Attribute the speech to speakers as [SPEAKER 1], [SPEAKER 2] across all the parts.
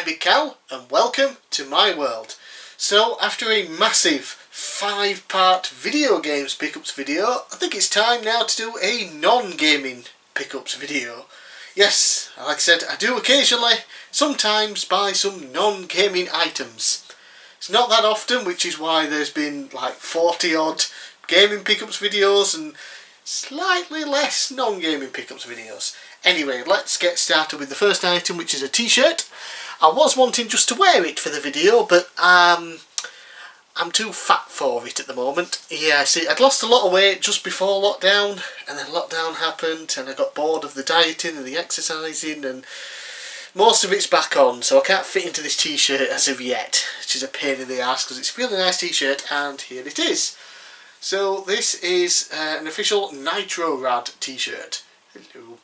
[SPEAKER 1] I'm Big Cal and welcome to my world. So after a massive 5-part video games pickups video, I think it's time now to do a non-gaming pickups video. Yes, like I said, I do occasionally, sometimes buy some non-gaming items. It's not that often, which is why there's been like 40 odd gaming pickups videos and slightly less non-gaming pickups videos. Anyway, let's get started with the first item, which is a t-shirt. I was wanting just to wear it for the video, but I'm too fat for it at the moment. Yeah, see, I'd lost a lot of weight just before lockdown, and then lockdown happened, and I got bored of the dieting and the exercising, and most of it's back on, so I can't fit into this t-shirt as of yet, which is a pain in the ass because it's a really nice t-shirt, and here it is. So this is an official Nitro Rad t-shirt. Hello.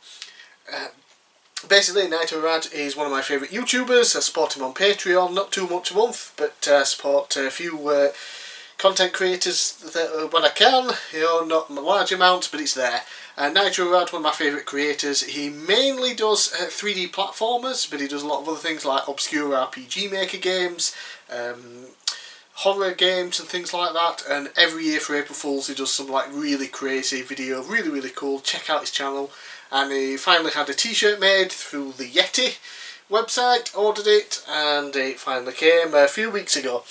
[SPEAKER 1] Basically, Nitro Rad is one of my favourite YouTubers. I support him on Patreon, not too much a month, but I support a few content creators that, when I can, you know, not large amounts, but it's there. Nitro Rad, one of my favourite creators. He mainly does 3D platformers, but he does a lot of other things like obscure RPG Maker games, horror games and things like that, and every year for April Fools he does some like really crazy video, really cool. Check out his channel. And he finally had a t-shirt made through the Yeti website, ordered it, and it finally came a few weeks ago.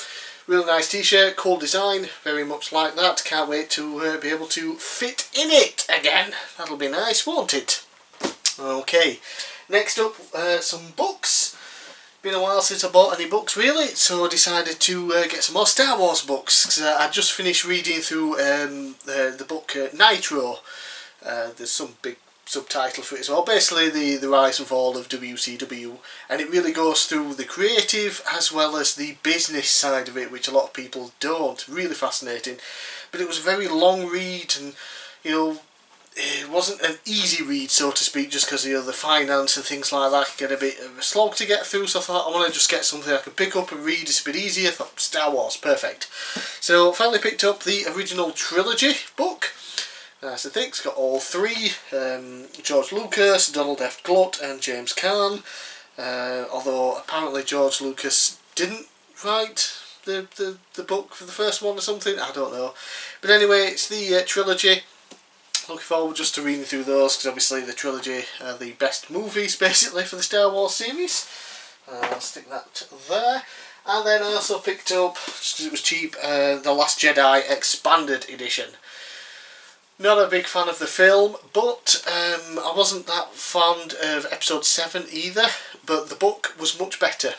[SPEAKER 1] Really nice t-shirt, cool design, very much like that. Can't wait to be able to fit in it again. That'll be nice, won't it? Okay, next up, some books. Been a while since I bought any books really, so I decided to get some more Star Wars books, because I just finished reading through the book Nitro. There's some big subtitle for it as well. Basically the rise and fall of WCW, and it really goes through the creative as well as the business side of it, which a lot of people don't. Really fascinating, but it was a very long read, and you know, it wasn't an easy read, so to speak, just because, you know, the finance and things like that can get a bit of a slog to get through. So I thought I want to just get something I can pick up and read. It's a bit easier. I thought Star Wars, perfect. So finally picked up the original trilogy book. Nice and thick. It's got all three, George Lucas, Donald F. Glutt and James Caan, although apparently George Lucas didn't write the book for the first one or something, I don't know. But anyway, it's the trilogy. Looking forward just to reading through those, because obviously the trilogy are the best movies basically for the Star Wars series. I'll stick that there. And then I also picked up, just because it was cheap, The Last Jedi Expanded Edition. Not a big fan of the film, but I wasn't that fond of Episode 7 either, but the book was much better.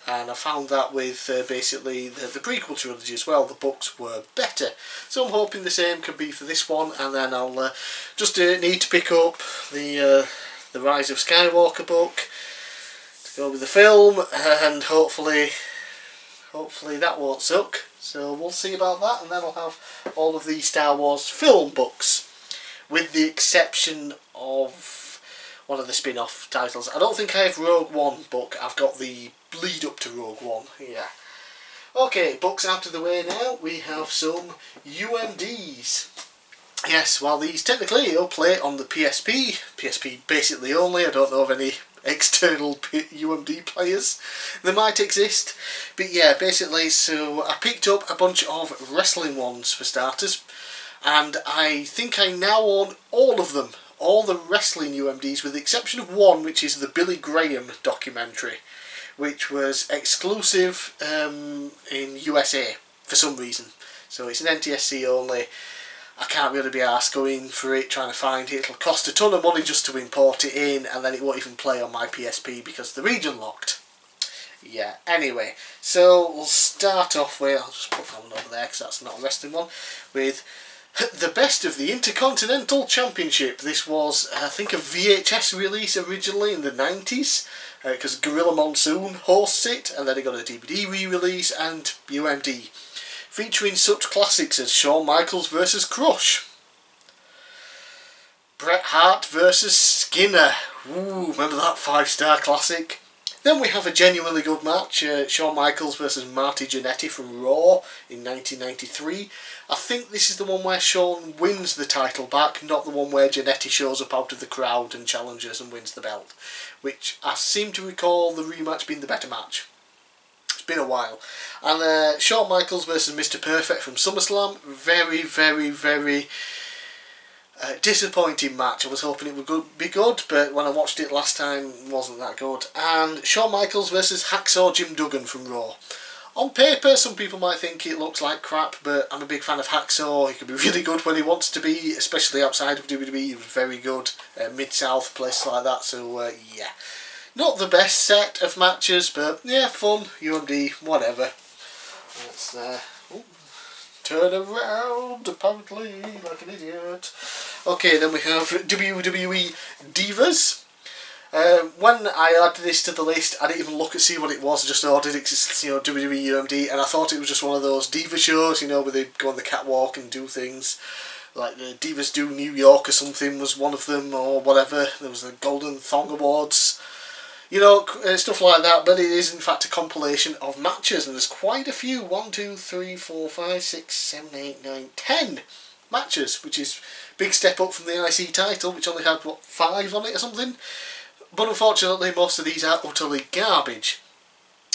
[SPEAKER 1] And I found that with basically the prequel trilogy as well, the books were better. So I'm hoping the same can be for this one, and then I'll just need to pick up the Rise of Skywalker book to go with the film, and hopefully that won't suck. So we'll see about that, and then I'll have all of the Star Wars film books, with the exception of one of the spin-off titles. I don't think I have Rogue One book, I've got the lead up to Rogue One, yeah. Okay, books out of the way now, we have some UMDs. Yes, while these technically all play on the PSP basically only, I don't know of any external UMD players. They might exist, but yeah, basically, so I picked up a bunch of wrestling ones for starters, and I think I now own all of them, all the wrestling UMDs, with the exception of one, which is the Billy Graham documentary, which was exclusive in USA for some reason. So it's an NTSC only. I can't really be arsed going for it, trying to find it. It'll cost a ton of money just to import it in, and then it won't even play on my PSP because the region locked. Yeah, anyway, so we'll start off with, I'll just put that one over there because that's not a wrestling one, with the best of the Intercontinental Championship. This was, I think, a VHS release originally in the 90s, because Gorilla Monsoon hosts it, and then it got a DVD re-release and UMD. Featuring such classics as Shawn Michaels vs Crush, Bret Hart vs Skinner. Ooh, remember that 5-star classic? Then we have a genuinely good match, Shawn Michaels versus Marty Jannetty from Raw in 1993. I think this is the one where Shawn wins the title back, not the one where Jannetty shows up out of the crowd and challenges and wins the belt, which I seem to recall the rematch being the better match. It's been a while. And Shawn Michaels versus Mr. Perfect from SummerSlam, very, very, very disappointing match. I was hoping it would be good, but when I watched it last time, it wasn't that good. And Shawn Michaels versus Hacksaw Jim Duggan from Raw. On paper, some people might think it looks like crap, but I'm a big fan of Hacksaw. He can be really good when he wants to be, especially outside of WWE. He was very good, Mid-South, places like that, so yeah. Not the best set of matches, but yeah, fun, UMD, whatever. Let's turn around, apparently, like an idiot. Okay, then we have WWE Divas. When I added this to the list, I didn't even look and see what it was. I just ordered it because, you know, WWE UMD, and I thought it was just one of those diva shows, you know, where they go on the catwalk and do things. Like the Divas Do New York or something was one of them, or whatever. There was the Golden Thong Awards. You know, stuff like that, but it is in fact a compilation of matches, and there's quite a few. 1, 2, 3, 4, 5, 6, 7, 8, 9, 10 matches, which is a big step up from the IC title, which only had, what, 5 on it or something? But unfortunately, most of these are utterly garbage.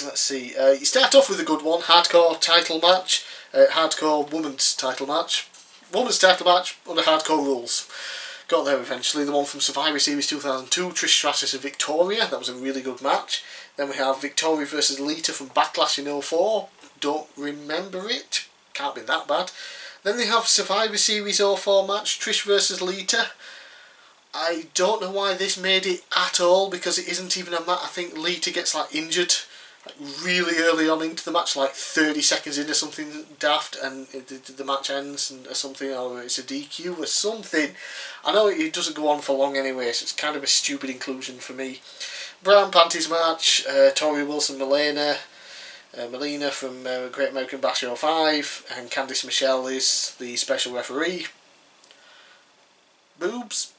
[SPEAKER 1] Let's see, you start off with a good one, hardcore title match, hardcore women's title match. Women's title match under hardcore rules. Got there eventually. The one from Survivor Series 2002, Trish Stratus and Victoria. That was a really good match. Then we have Victoria versus Lita from Backlash in 04. Don't remember it. Can't be that bad. Then they have Survivor Series 04 match, Trish versus Lita. I don't know why this made it at all, because it isn't even a match. I think Lita gets like injured like really early on into the match, like 30 seconds into something daft, and the match ends or something, or it's a DQ or something. I know it doesn't go on for long anyway, so it's kind of a stupid inclusion for me. Brown Panties match, Tori Wilson, Melina from Great American Bash 05, and Candice Michelle is the special referee. Boobs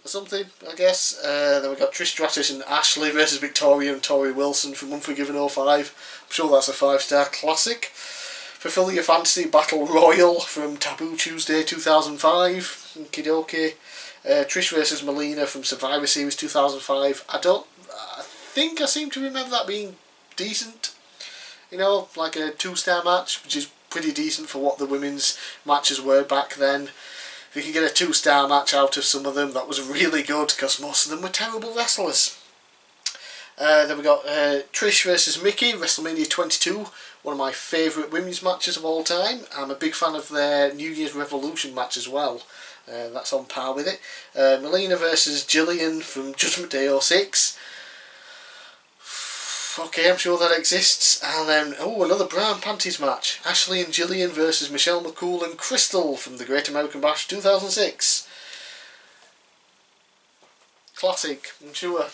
[SPEAKER 1] or something, I guess. Then we got Trish Stratus and Ashley versus Victoria and Tori Wilson from Unforgiven 05. I'm sure that's a 5-star classic. Fulfill Your Fantasy Battle Royal from Taboo Tuesday 2005. Okie dokie. Trish versus Melina from Survivor Series 2005. I think I seem to remember that being decent. You know, like a 2-star match, which is pretty decent for what the women's matches were back then. If you could get a 2-star match out of some of them, that was really good, because most of them were terrible wrestlers. Then we got Trish versus Mickie, WrestleMania 22, one of my favourite women's matches of all time. I'm a big fan of their New Year's Revolution match as well. That's on par with it. Melina versus Jillian from Judgment Day 06. Okay, I'm sure that exists. And then, another Brown Panties match. Ashley and Jillian versus Michelle McCool and Crystal from the Great American Bash 2006. Classic, I'm sure.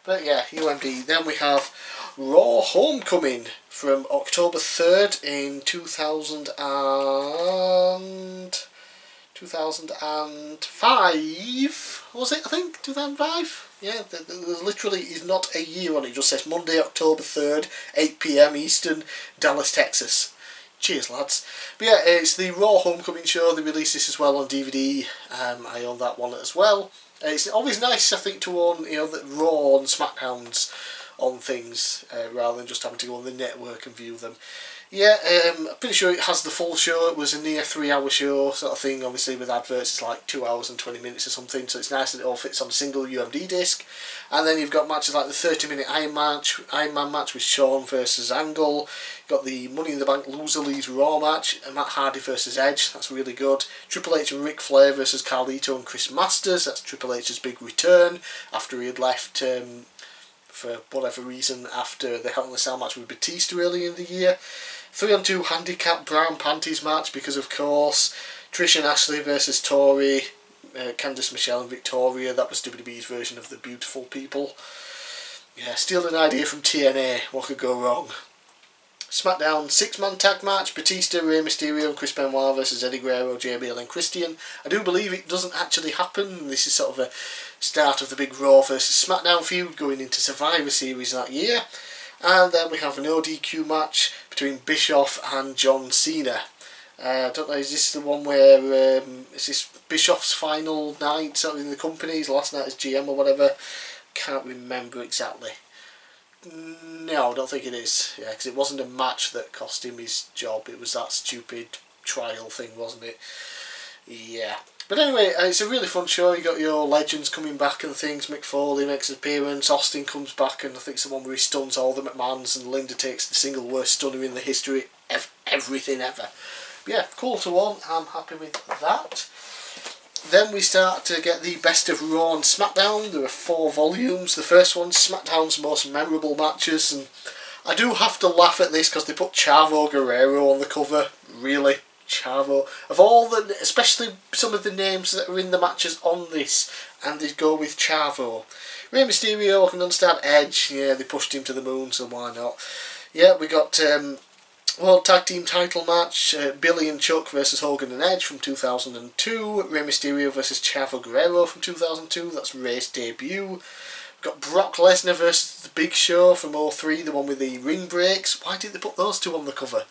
[SPEAKER 1] But yeah, UMD. Then we have Raw Homecoming from October 3rd in 2005, was it, I think? 2005? Yeah, there literally is not a year on it. It just says Monday, October 3rd, 8 PM Eastern, Dallas, Texas. Cheers, lads. But yeah, it's the Raw Homecoming show. They released this as well on DVD. I own that one as well. It's always nice, I think, to own, you know, the Raw and SmackDowns on things, rather than just having to go on the network and view them. Yeah, I'm pretty sure it has the full show. It was a near 3-hour show sort of thing. Obviously with adverts it's like 2 hours and 20 minutes or something, so it's nice that it all fits on a single UMD disc. And then you've got matches like the 30-minute Iron Man match with Shawn versus Angle. You've got the Money in the Bank Loser Leaves Raw match, and Matt Hardy versus Edge. That's really good. Triple H and Ric Flair versus Carlito and Chris Masters. That's Triple H's big return after he had left for whatever reason after the Hell in a Cell match with Batista earlier in the year. 3-on-2 handicap Brown Panties match, because of course Trish and Ashley versus Tori, Candice Michelle and Victoria. That was WWE's version of the Beautiful People. Yeah, stealing an idea from TNA, what could go wrong? SmackDown 6-man tag match, Batista, Rey Mysterio and Chris Benoit versus Eddie Guerrero, JBL and Christian. I do believe it doesn't actually happen. This is sort of a start of the big Raw versus SmackDown feud going into Survivor Series that year. And then we have an ODQ match between Bischoff and John Cena. I don't know, is this the one where, is this Bischoff's final night sort of in the company, his last night as GM or whatever? Can't remember exactly. No, I don't think it is. Yeah, because it wasn't a match that cost him his job. It was that stupid trial thing, wasn't it? Yeah. But anyway, it's a really fun show. You got your legends coming back and things. Mick Foley makes an appearance. Austin comes back, and I think it's the one where he stuns all the McMahons, and Linda takes the single worst stunner in the history of everything ever. But yeah, cool to one. I'm happy with that. Then we start to get the Best of Raw and SmackDown. There are 4 volumes. The first one's SmackDown's most memorable matches, and I do have to laugh at this because they put Chavo Guerrero on the cover. Really? Chavo? Of all the, especially some of the names that are in the matches on this, and they go with Chavo. Rey Mysterio, I can understand Edge. Yeah, they pushed him to the moon, so why not? Yeah, we got World Tag Team title match, Billy and Chuck versus Hogan and Edge from 2002, Rey Mysterio versus Chavo Guerrero from 2002, that's Rey's debut. We've got Brock Lesnar versus The Big Show from 2003, the one with the ring breaks. Why did they put those two on the cover?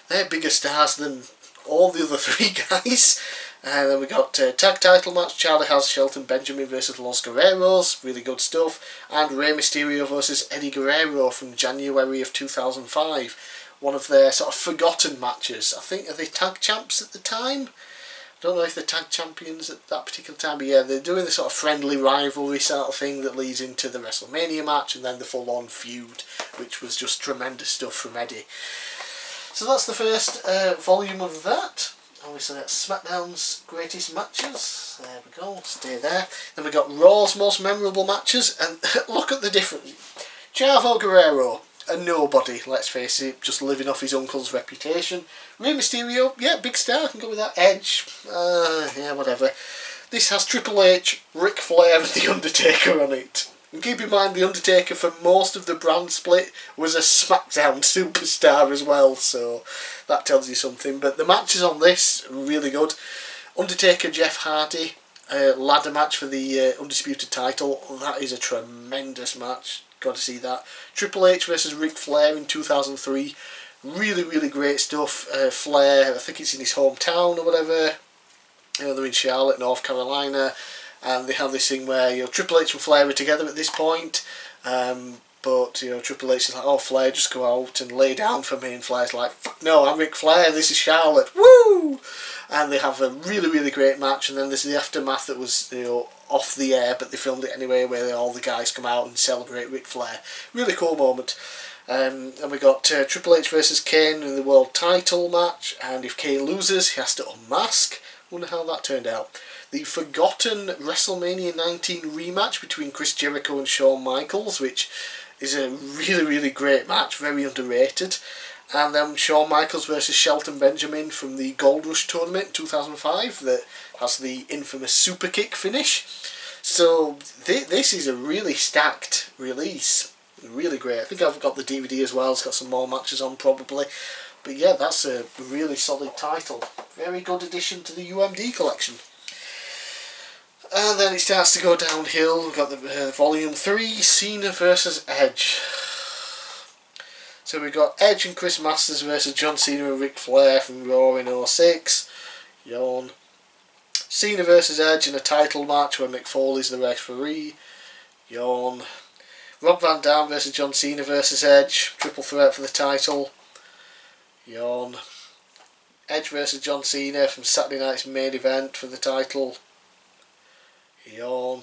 [SPEAKER 1] They're bigger stars than all the other 3 guys. And then we got tag title match, Charlie House, Shelton Benjamin versus Los Guerreros, really good stuff, and Rey Mysterio versus Eddie Guerrero from January of 2005. One of their sort of forgotten matches. I think, are they tag champs at the time? I don't know if they're tag champions at that particular time, but yeah, they're doing the sort of friendly rivalry sort of thing that leads into the WrestleMania match and then the full-on feud, which was just tremendous stuff from Eddie. So that's the first volume of that. Obviously that's SmackDown's greatest matches. There we go, stay there. Then we got Raw's most memorable matches, and look at the difference. Chavo Guerrero, a nobody, let's face it, just living off his uncle's reputation. Rey Mysterio, yeah, big star, I can go with that. Edge, yeah, whatever. This has Triple H, Ric Flair and The Undertaker on it. And keep in mind, The Undertaker for most of the brand split was a SmackDown superstar as well, so that tells you something. But the matches on this are really good. Undertaker, Jeff Hardy, ladder match for the Undisputed title, that is a tremendous match. Got to see that. Triple H versus Ric Flair in 2003. Really, really great stuff. Flair, I think it's in his hometown or whatever. You know, they're in Charlotte, North Carolina, and they have this thing where, you know, Triple H and Flair are together at this point. But, you know, Triple H is like, oh, Flair, just go out and lay down for me. And Flair's like, fuck no, I'm Ric Flair, this is Charlotte. Woo! And they have a really, really great match. And then there's the aftermath that was, you know, off the air, but they filmed it anyway, where all the guys come out and celebrate Ric Flair. Really cool moment. And we got Triple H versus Kane in the world title match. And if Kane loses, he has to unmask. Wonder how that turned out. The forgotten WrestleMania 19 rematch between Chris Jericho and Shawn Michaels, which is a really, really great match, very underrated. And then Shawn Michaels versus Shelton Benjamin from the Gold Rush tournament in 2005 that has the infamous super kick finish. So this is a really stacked release. Really great. I think I've got the DVD as well. It's got some more matches on probably. But yeah, that's a really solid title. Very good addition to the UMD collection. And then it starts to go downhill. We've got the Volume 3, Cena versus Edge. So we've got Edge and Chris Masters versus John Cena and Ric Flair from Raw in 2006. Yawn. Cena versus Edge in a title match where Mick Foley's the referee. Yawn. Rob Van Dam versus John Cena versus Edge. Triple threat for the title. Yawn. Edge versus John Cena from Saturday night's main event for the title. Yawn.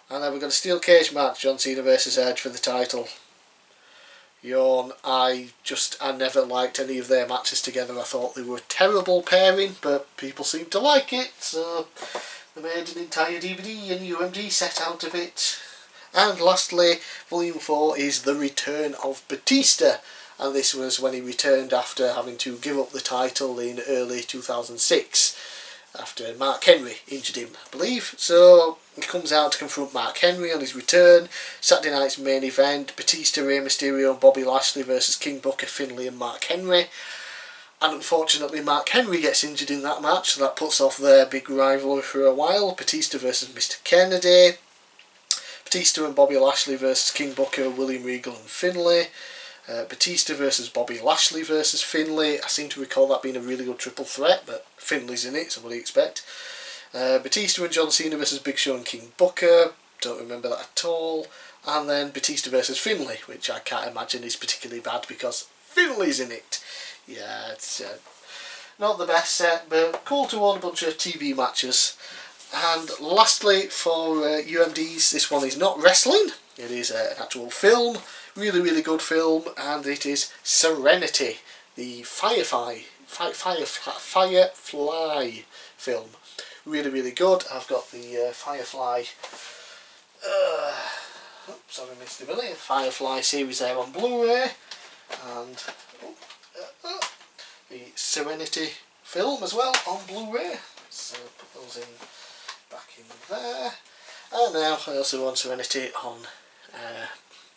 [SPEAKER 1] And then we've got a steel cage match, John Cena versus Edge for the title. Yawn. I never liked any of their matches together. I thought they were a terrible pairing, but people seem to like it, so they made an entire DVD and UMD set out of it. And lastly, Volume 4 is The Return of Batista, and this was when he returned after having to give up the title in early 2006. After Mark Henry injured him, I believe. So, He comes out to confront Mark Henry on his return. Saturday night's main event, Batista, Rey Mysterio and Bobby Lashley versus King Booker, Finlay and Mark Henry. And unfortunately Mark Henry gets injured in that match, so that puts off their big rivalry for a while. Batista versus Mr. Kennedy. Batista and Bobby Lashley versus King Booker, William Regal and Finlay. Batista versus Bobby Lashley versus Finlay. I seem to recall that being a really good triple threat, but Finlay's in it, so what do you expect? Batista and John Cena versus Big Show and King Booker. Don't remember that at all. And then Batista versus Finlay, which I can't imagine is particularly bad because Finlay's in it. Yeah, it's not the best set, but cool to watch a bunch of TV matches. And lastly, for UMDs, this one is not wrestling. It is an actual film. Really, really good film, and it is Serenity, the Firefly film. Really, really good. I've got the Firefly. Sorry, Mr. Billy. Firefly series there on Blu-ray, and the Serenity film as well on Blu-ray. So put those in back in there. And now I also own Serenity on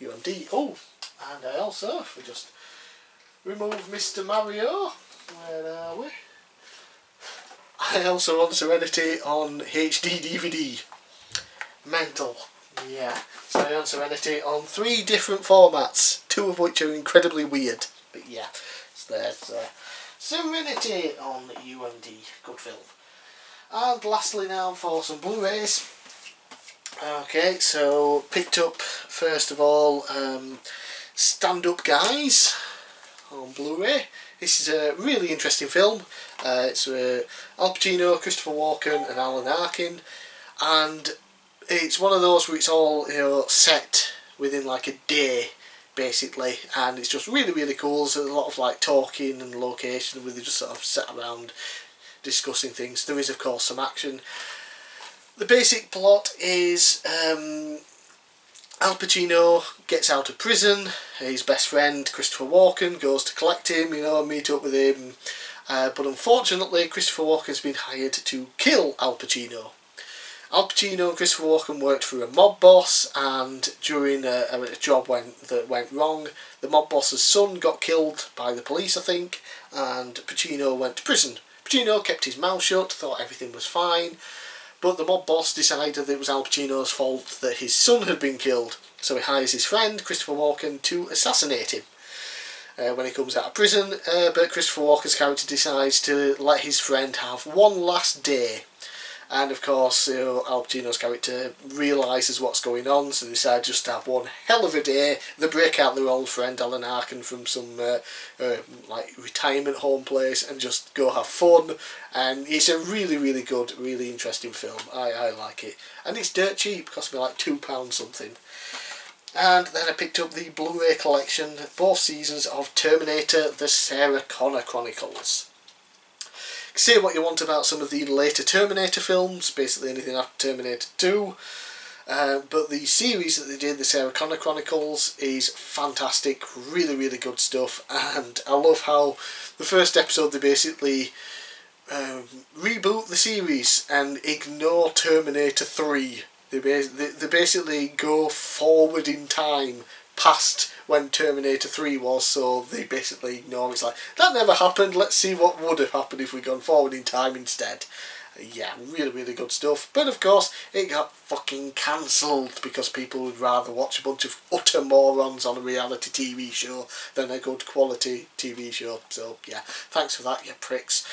[SPEAKER 1] UMD. Oh, and I also, if we just remove Mr. Mario, where are we? I also own Serenity on HD DVD. Mental. Yeah. So I own Serenity on 3 different formats, 2 of which are incredibly weird. But yeah, so there's Serenity on UMD. Good film. And lastly now for some Blu-rays. Okay, so picked up first of all Stand Up Guys on Blu-ray. This is a really interesting film. It's Al Pacino, Christopher Walken and Alan Arkin, and it's one of those where it's all, you know, set within like a day basically, and it's just really, really cool. There's a lot of like talking and location where they just sort of sat around discussing things. There is of course some action. The basic plot is Al Pacino gets out of prison. His best friend Christopher Walken goes to collect him, you know, meet up with him. But unfortunately Christopher Walken's been hired to kill Al Pacino. Al Pacino and Christopher Walken worked for a mob boss, and during a job that went wrong, the mob boss's son got killed by the police, I think, and Pacino went to prison. Pacino kept his mouth shut, thought everything was fine, but the mob boss decided that it was Al Pacino's fault that his son had been killed, so he hires his friend Christopher Walken to assassinate him when he comes out of prison. But Christopher Walken's character decides to let his friend have one last day, and of course, you know, Al Pacino's character realises what's going on, so they decide just to have one hell of a day. They break out their old friend Alan Arkin from some like retirement home place and just go have fun. And it's a really, really good, really interesting film. I like it, and it's dirt cheap. It cost me like £2 something. And then I picked up the Blu-ray collection, both seasons of Terminator: The Sarah Connor Chronicles. Say what you want about some of the later Terminator films, basically anything after Terminator 2, but the series that they did, the Sarah Connor Chronicles, is fantastic, really, really good stuff. And I love how the first episode they basically reboot the series and ignore Terminator 3. They basically go forward in time past when Terminator 3 was, so they basically ignore. It's like, that never happened, let's see what would have happened if we'd gone forward in time instead. Yeah, really, really good stuff. But of course, it got fucking cancelled because people would rather watch a bunch of utter morons on a reality TV show than a good quality TV show. So yeah, thanks for that, you pricks.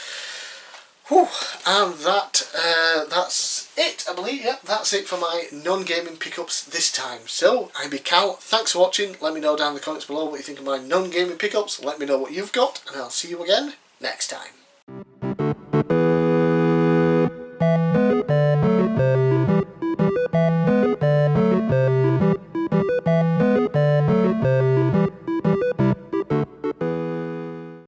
[SPEAKER 1] Whew, and that's it, I believe. Yeah, that's it for my non-gaming pickups this time. So, I'm Big Cal, thanks for watching. Let me know down in the comments below what you think of my non-gaming pickups. Let me know what you've got, and I'll see you again next time.